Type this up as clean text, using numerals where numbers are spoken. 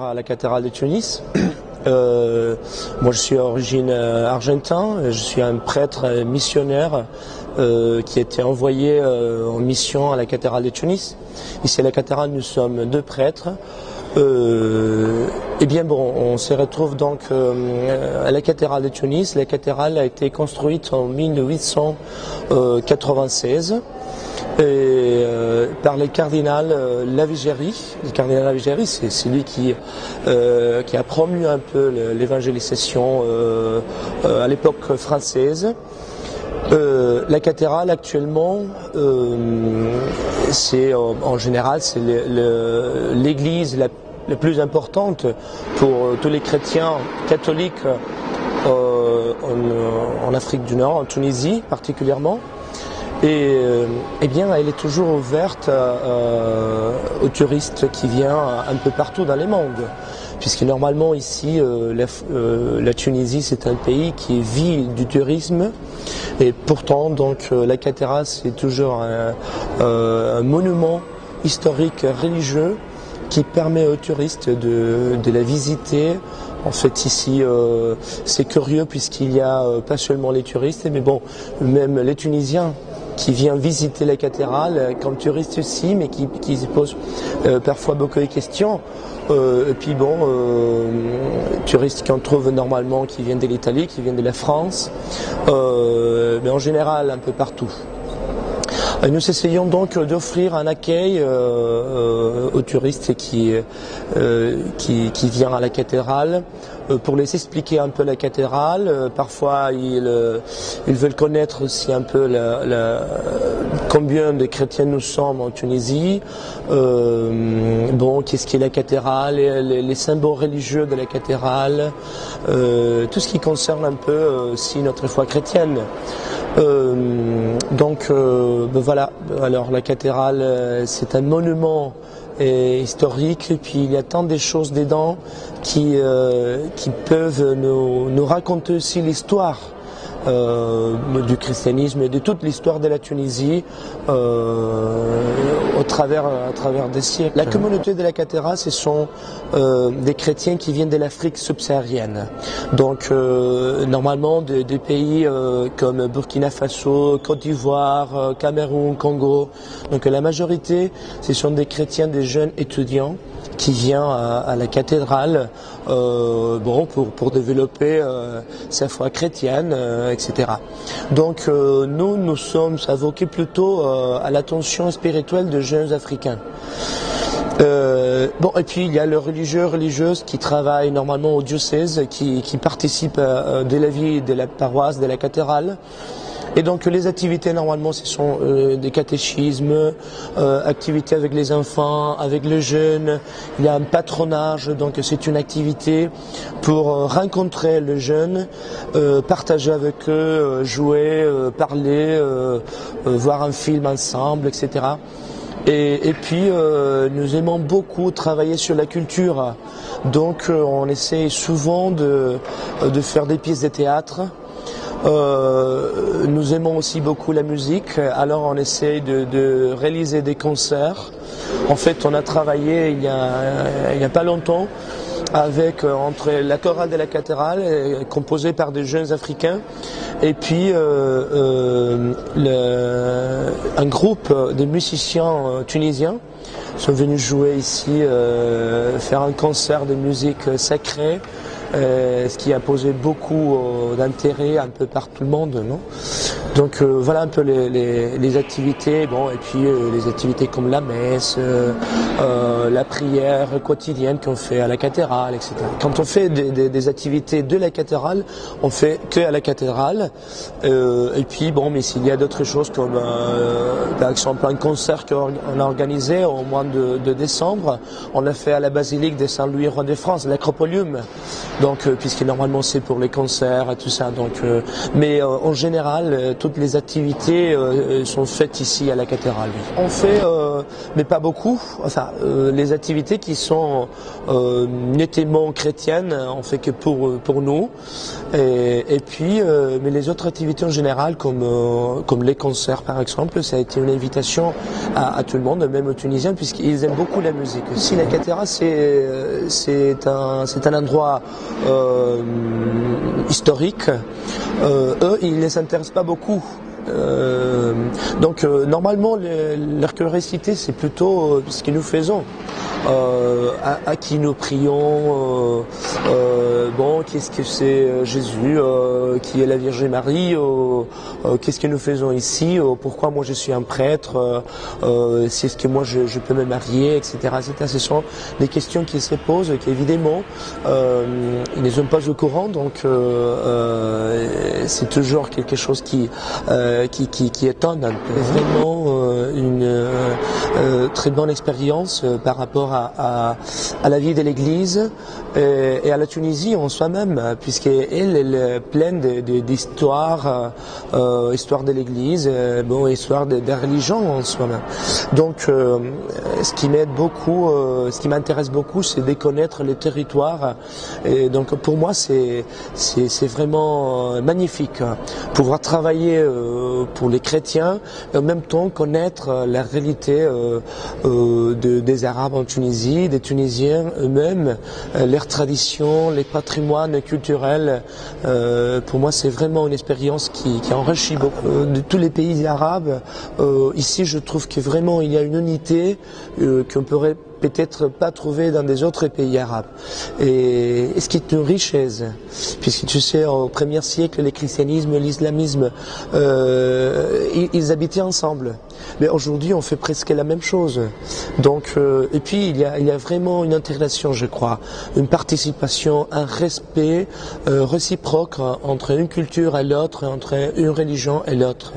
offrir à la cathédrale de Tunis. Moi je suis d'origine argentin, je suis un prêtre missionnaire qui a été envoyé en mission à la cathédrale de Tunis. Ici à la cathédrale nous sommes 2 prêtres. Eh bien bon, on se retrouve donc à la cathédrale de Tunis. La cathédrale a été construite en 1896 par le cardinal Lavigéry. Le cardinal Lavigéry, c'est lui qui a promu un peu l'évangélisation à l'époque française. La cathédrale actuellement, c'est en général c'est l'église la plus importante pour tous les chrétiens catholiques en Afrique du Nord, en Tunisie particulièrement. Et eh bien, elle est toujours ouverte aux touristes qui viennent un peu partout dans le monde. Puisque normalement ici, la Tunisie, c'est un pays qui vit du tourisme. Et pourtant, donc, la cathédrale, c'est toujours un monument historique religieux qui permet aux touristes de la visiter. En fait, ici, c'est curieux puisqu'il n'y a pas seulement les touristes, mais bon, même les Tunisiens qui viennent visiter la cathédrale comme touristes aussi, mais qui se posent parfois beaucoup de questions. Et puis bon, touristes qu'on trouve normalement qui viennent de l'Italie, qui viennent de la France, mais en général un peu partout. Nous essayons donc d'offrir un accueil aux touristes qui viennent à la cathédrale pour les expliquer un peu la cathédrale. Parfois ils veulent connaître aussi un peu combien de chrétiens nous sommes en Tunisie. Bon, qu'est-ce qu'est la cathédrale, les symboles religieux de la cathédrale, tout ce qui concerne un peu aussi notre foi chrétienne. Donc voilà, alors la cathédrale c'est un monument historique et puis il y a tant de choses dedans qui peuvent nous raconter aussi l'histoire du christianisme et de toute l'histoire de la Tunisie à travers des siècles. La communauté de la cathédrale, ce sont des chrétiens qui viennent de l'Afrique subsaharienne. Donc normalement des pays comme Burkina Faso, Côte d'Ivoire, Cameroun, Congo. Donc la majorité, ce sont des chrétiens, des jeunes étudiants qui viennent à la cathédrale bon, pour développer sa foi chrétienne, etc. Donc nous sommes avocés plutôt à l'attention spirituelle de jeunes africains. Bon, et puis il y a le religieux, religieuses qui travaillent normalement au diocèse, qui participent de la vie de la paroisse, de la cathédrale. Et donc les activités normalement ce sont des catéchismes, activités avec les enfants, avec les jeunes. Il y a un patronage, donc c'est une activité pour rencontrer les jeunes, partager avec eux, jouer, parler, voir un film ensemble, etc. Et puis nous aimons beaucoup travailler sur la culture. Donc on essaie souvent de faire des pièces de théâtre. Nous aimons aussi beaucoup la musique, alors on essaie de réaliser des concerts. En fait, on a travaillé il y a pas longtemps avec entre la chorale de la cathédrale composée par des jeunes africains et puis un groupe de musiciens tunisiens sont venus jouer ici, faire un concert de musique sacrée. Ce qui a posé beaucoup d'intérêt un peu par tout le monde, non? Donc voilà un peu les activités, bon, et puis les activités comme la messe, la prière quotidienne qu'on fait à la cathédrale, etc. Quand on fait des activités de la cathédrale, on fait que à la cathédrale, et puis bon, mais s'il y a d'autres choses comme par exemple un concert qu'on a organisé au mois de décembre, on l'a fait à la basilique de Saint-Louis roi de France, l'Acropolium. Donc puisque normalement c'est pour les concerts et tout ça, donc mais en général toutes les activités sont faites ici à la cathédrale. On fait, mais pas beaucoup, enfin les activités qui sont nettement chrétiennes, on fait que pour nous. Et puis, mais les autres activités en général, comme les concerts par exemple, ça a été une invitation à tout le monde, même aux Tunisiens, puisqu'ils aiment beaucoup la musique. Si la cathédrale c'est un endroit historique, eux ils ne s'intéressent pas beaucoup. Donc normalement leur curiosité c'est plutôt ce que nous faisons, à qui nous prions, bon qu'est-ce que c'est Jésus, qui est la Vierge Marie, qu'est-ce que nous faisons ici, pourquoi moi je suis un prêtre, c'est ce que moi je peux me marier, etc., etc. Ce sont des questions qui se posent, qui évidemment ils ne sont pas au courant, donc c'est toujours quelque chose qui étonne un peu. Vraiment une très bonne expérience par rapport à la vie de l'Église et à la Tunisie en soi-même, puisqu'elle est pleine d'histoires, histoire de l'Église, bon, histoire de la religion en soi-même. Donc, ce qui m'aide beaucoup, ce qui m'intéresse beaucoup, c'est de connaître les territoires. Et donc, pour moi, c'est vraiment magnifique. Pouvoir travailler pour les chrétiens et en même temps connaître la réalité des Arabes en Tunisie, des Tunisiens eux-mêmes, leurs traditions, les patrimoines culturels. Pour moi, c'est vraiment une expérience qui enrichit beaucoup. De tous les pays arabes, ici, je trouve que vraiment il y a une unité qu'on pourrait peut-être pas trouver dans des autres pays arabes. Et ce qui est une richesse, puisque tu sais, au 1er siècle, le christianisme et l'islamisme, ils habitaient ensemble. Mais aujourd'hui, on fait presque la même chose. Donc, et puis, il y a vraiment une intégration, je crois, une participation, un respect réciproque entre une culture et l'autre, entre une religion et l'autre.